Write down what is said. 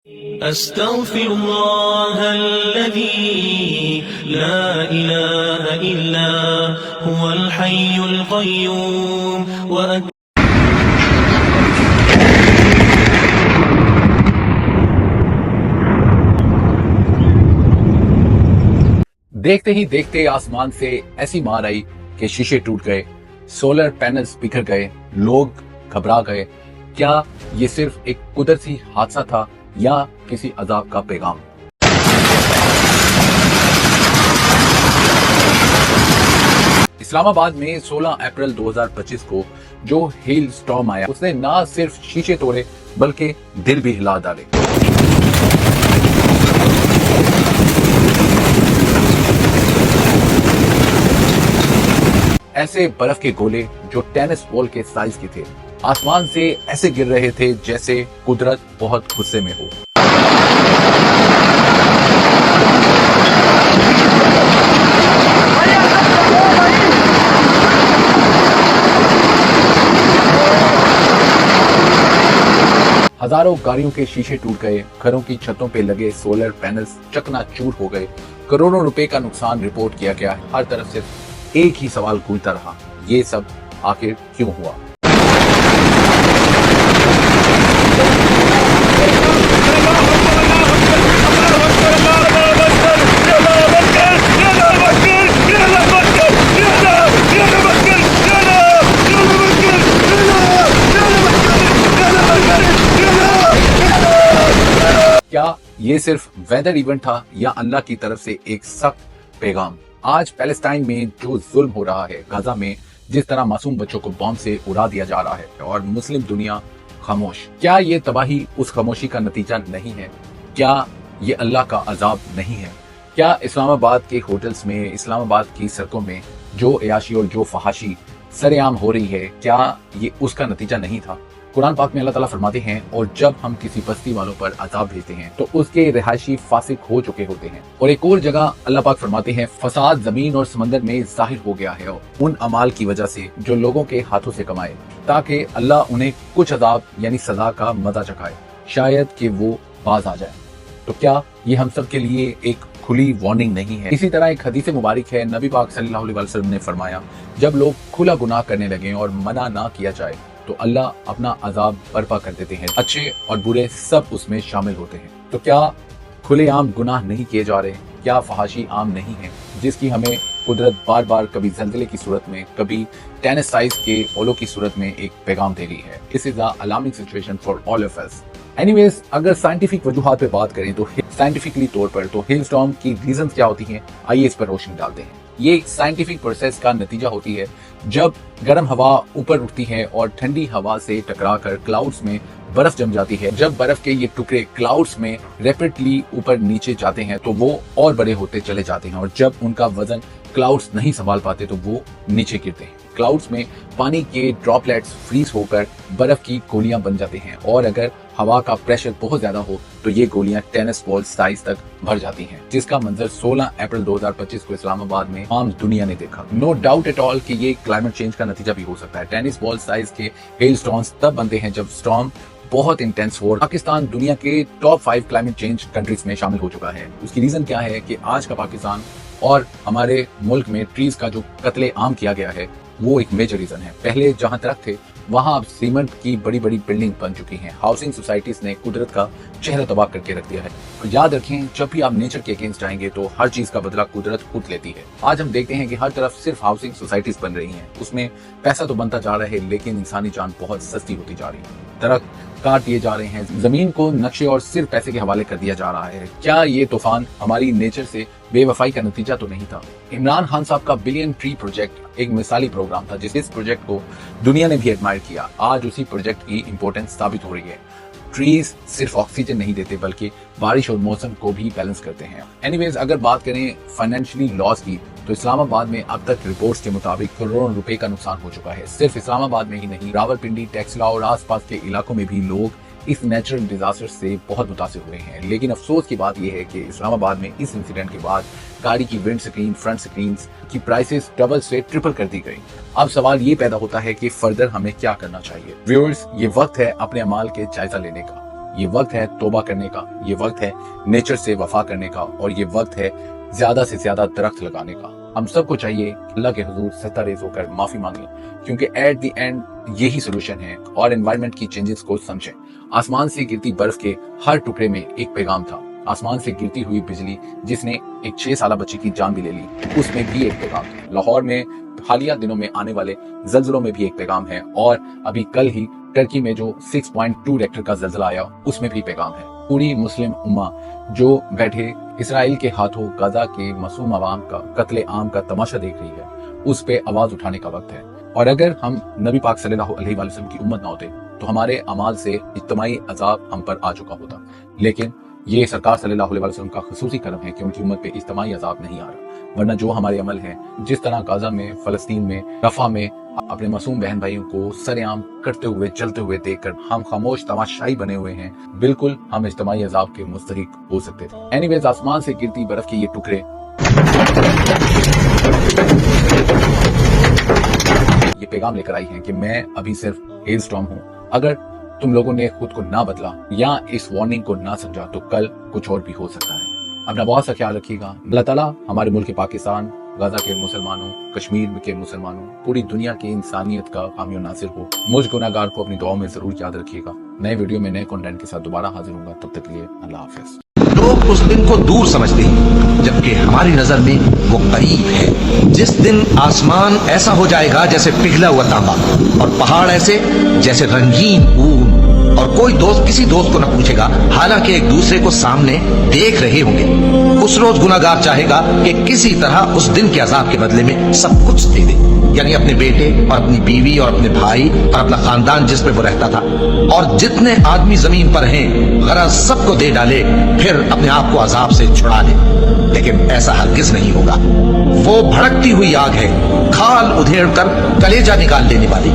अस्तग़फिरुल्लाह अल्लज़ी ला इलाहा इल्ला हुवल हय्युल क़य्यूम व देखते ही देखते आसमान से ऐसी मार आई कि शीशे टूट गए, सोलर पैनल्स बिखर गए, लोग घबरा गए। क्या ये सिर्फ एक कुदरती हादसा था या किसी अजाब का पैगाम? इस्लामाबाद में 16 अप्रैल 2025 को जो हेल स्टॉर्म आया उसने ना सिर्फ शीशे तोड़े बल्कि दिल भी हिला डाले। ऐसे बर्फ के गोले जो टेनिस बॉल के साइज के थे आसमान से ऐसे गिर रहे थे जैसे कुदरत बहुत गुस्से में हो। हजारों गाड़ियों के शीशे टूट गए, घरों की छतों पे लगे सोलर पैनल्स चकनाचूर हो गए, करोड़ों रुपए का नुकसान रिपोर्ट किया गया है। हर तरफ सिर्फ एक ही सवाल गूंजता रहा, ये सब आखिर क्यों हुआ? क्या ये सिर्फ वेदर इवेंट था या अल्लाह की तरफ से एक सख्त पैगाम? आज पैलेस्टाइन में जो जुल्म हो रहा है, गाजा में जिस तरह मासूम बच्चों को बॉम्ब से उड़ा दिया जा रहा है और मुस्लिम दुनिया खामोश, क्या ये तबाही उस खामोशी का नतीजा नहीं है? क्या ये अल्लाह का अजाब नहीं है? क्या इस्लामाबाद के होटल्स में, इस्लामाबाद की सड़कों में जो अयाशी और जो फहाशी सरेआम हो रही है, क्या ये उसका नतीजा नहीं था? कुरान पाक में अल्लाह ताला फरमाते हैं, और जब हम किसी बस्ती वालों पर अजाब भेजते हैं तो उसके रिहायशी फासिक हो चुके होते हैं। और एक और जगह अल्लाह पाक फरमाते हैं, फसाद जमीन और समंदर में जाहिर हो गया है उन अमाल की वजह से जो लोगों के हाथों से कमाए, ताकि अल्लाह उन्हें कुछ अजाब यानी सजा का मजा चखाए, शायद कि वो बाज आ जाए। तो क्या ये हम सब के लिए एक खुली वार्निंग नहीं है? इसी तरह एक हदीस मुबारक है, नबी पाक सल्लल्लाहु अलैहि वसल्लम ने फरमाया, जब लोग खुला गुनाह करने लगे और मना ना किया जाए तो अल्लाह अपना अजाब बर्पा कर देते हैं, अच्छे और बुरे सब उसमें शामिल होते हैं। तो क्या खुलेआम गुनाह नहीं किए जा रहे? क्या फहाशी आम नहीं है जिसकी हमें कुदरत बार बार कभी जल्जले की सूरत में, कभी टेनिस साइज के ओलों की सूरत में एक पैगाम दे रही है? This is a alarming situation for all of us. Anyways, अगर साइंटिफिक वजूहात पे बात करें तो साइंटिफिकली तौर पर तो हेल स्टॉर्म की रीजन क्या होती हैं, आइए इस पर रोशनी डालते हैं। ये एक साइंटिफिक प्रोसेस का नतीजा होती है जब गर्म हवा ऊपर उठती है और ठंडी हवा से टकराकर क्लाउड्स में बर्फ जम जाती है। जब बर्फ के ये टुकड़े क्लाउड्स में रैपिडली ऊपर नीचे जाते हैं तो वो और बड़े होते चले जाते हैं, और जब उनका वजन क्लाउड्स नहीं संभाल पाते तो वो नीचे गिरते हैं। क्लाउड्स में पानी के ड्रॉपलेट्स फ्रीज होकर बर्फ की गोलियां बन जाती हैं, और अगर हवा का प्रेशर बहुत ज्यादा हो तो ये गोलियां टेनिस बॉल साइज तक भर जाती हैं, जिसका मंजर 16 अप्रैल 2025 को इस्लामाबाद में आम दुनिया ने देखा। नो डाउट एट ऑल कि ये क्लाइमेट चेंज का नतीजा भी हो सकता है। टेनिस बॉल साइज के हेल स्टॉर्म्स तब बनते हैं जब स्टॉर्म बहुत इंटेंस हो। पाकिस्तान दुनिया के टॉप 5 क्लाइमेट चेंज कंट्रीज में शामिल हो चुका है। उसकी रीजन क्या है कि आज का पाकिस्तान और हमारे मुल्क में ट्रीज का जो कत्ले आम किया गया है वो एक मेजर रीजन है। पहले जहां दरख्त थे वहां अब सीमेंट की बड़ी बड़ी बिल्डिंग बन चुकी हैं। हाउसिंग सोसाइटीज ने कुदरत का चेहरा तबाह करके रख दिया है। तो याद रखें, जब भी आप नेचर के अगेंस्ट आएंगे तो हर चीज का बदला कुदरत खुद लेती है। आज हम देखते हैं कि हर तरफ सिर्फ हाउसिंग सोसाइटीज बन रही हैं, उसमें पैसा तो बनता जा रहा है लेकिन इंसानी जान बहुत सस्ती होती जा रही है। दरख्त काट दिए जा रहे हैं, जमीन को नक्शे और सिर्फ पैसे के हवाले कर दिया जा रहा है। क्या ये तूफान हमारी नेचर से बेवफाई का नतीजा तो नहीं था? इमरान खान साहब का बिलियन ट्री प्रोजेक्ट एक मिसाली प्रोग्राम था जिस प्रोजेक्ट को दुनिया ने भी एडमायर किया। आज उसी प्रोजेक्ट की इंपॉर्टेंस साबित हो रही है। ट्रीज सिर्फ ऑक्सीजन नहीं देते बल्कि बारिश और मौसम को भी बैलेंस करते हैं। एनीवेज, अगर बात करें फाइनेंशियली लॉस की तो इस्लामाबाद में अब तक रिपोर्ट्स के मुताबिक करोड़ों रुपए का नुकसान हो चुका है। सिर्फ इस्लामाबाद में ही नहीं, रावलपिंडी, टेक्सला और आसपास के इलाकों में भी लोग इस नेचुरल डिजास्टर से बहुत मुतासिर हुए हैं। लेकिन अफसोस की बात यह है कि इस्लामाबाद में इस इंसिडेंट के बाद गाड़ी की विंड स्क्रीन, फ्रंट स्क्रीन की प्राइसेस डबल से ट्रिपल कर दी गई। अब सवाल ये पैदा होता है कि फर्दर हमें क्या करना चाहिए। व्यूअर्स, ये वक्त है अपने अमाल के जायजा लेने का। ये वक्त है तौबा करने का, ये वक्त है नेचर से वफा करने का, और ये वक्त है ज्यादा से ज्यादा दरख्त लगाने का। हम सबको चाहिए अल्लाह के हुजूर सत्तारेज होकर माफी मांगे, क्योंकि एट द एंड यही सोल्यूशन है, और एनवायरनमेंट की चेंजेस को समझें। आसमान से गिरती बर्फ के हर टुकड़े में एक पैगाम था। आसमान से गिरती हुई बिजली जिसने एक 6 साल बच्चे की जान भी ले ली, उसमें भी एक पैगाम था। लाहौर में हालिया दिनों में आने वाले जल्जलों में भी एक पैगाम है, और अभी कल ही टर्की में जो 6.2 रेक्टर का जल्जला आया उसमें भी पैगाम है। पूरी मुस्लिम उम्मा जो बैठे इसराइल के हाथों गाजा के मासूम अवाम का कत्ले आम का तमाशा देख रही है, उस पे आवाज उठाने का वक्त है। और अगर हम नबी पाक सल्लल्लाहु अलैहि वसल्लम की उम्मत ना होते तो हमारे अमाल से इज्तिमाई अजाब हम पर आ चुका होता, लेकिन ये सरकार सल्लल्लाहु अलैहि वसल्लम का खुसूसी करम है कि उनकी उम्मत पे इज्तिमाई अजाब नहीं आ रहा। वरना जो हमारे अमल हैं, जिस तरह गाजा में, फलस्तीन में, रफा में अपने मासूम बहन भाइयों को सरेआम करते हुए चलते हुए देखकर हम खामोश तमाशाई बने हुए हैं, बिल्कुल हम इज्तिमाई अजाब के मुस्तहिक हो सकते थे। एनीवेज, आसमान से गिरती बर्फ के ये टुकड़े ये पैगाम लेकर आई हैं कि मैं अभी सिर्फ हेल स्टॉर्म हूँ। अगर तुम लोगों ने खुद को ना बदला या इस वार्निंग को ना समझा तो कल कुछ और भी हो सकता है। अपना बहुत सा ख्याल रखिएगा। अल्लाह ताला हमारे मुल्क पाकिस्तान, गाजा के मुसलमानों, कश्मीर के मुसलमानों, पूरी दुनिया की इंसानियत का हामी नासिर हो। मुझ गुनाहगार को अपनी दुआओं में जरूर याद रखिएगा। नए वीडियो में नए कंटेंट के साथ दोबारा हाजिर होऊंगा। तब तक के लिए अल्लाह हाफिज। लोग उस दिन को दूर समझते हैं, जबकि हमारी नजर में वो करीब है। जिस दिन आसमान ऐसा हो जाएगा जैसे पिघला हुआ तांबा, और पहाड़ ऐसे जैसे रंगीन ऊन, और कोई दोस्त किसी दोस्त को न पूछेगा, हालांकि एक दूसरे को सामने देख रहे होंगे। उस रोज गुनाहगार चाहेगा कि किसी तरह उस दिन के अजाब के बदले में सब कुछ दे दे, यानी अपने बेटे और अपनी बीवी और अपने भाई और अपना खानदान जिसमें वो रहता था, और जितने आदमी जमीन पर हैं गरज सबको दे डाले, फिर अपने आप को अजाब से छुड़ा ले। लेकिन ऐसा हरगिज नहीं होगा। वो भड़कती हुई आग है, खाल उधेड़ कर कलेजा निकाल लेने वाली।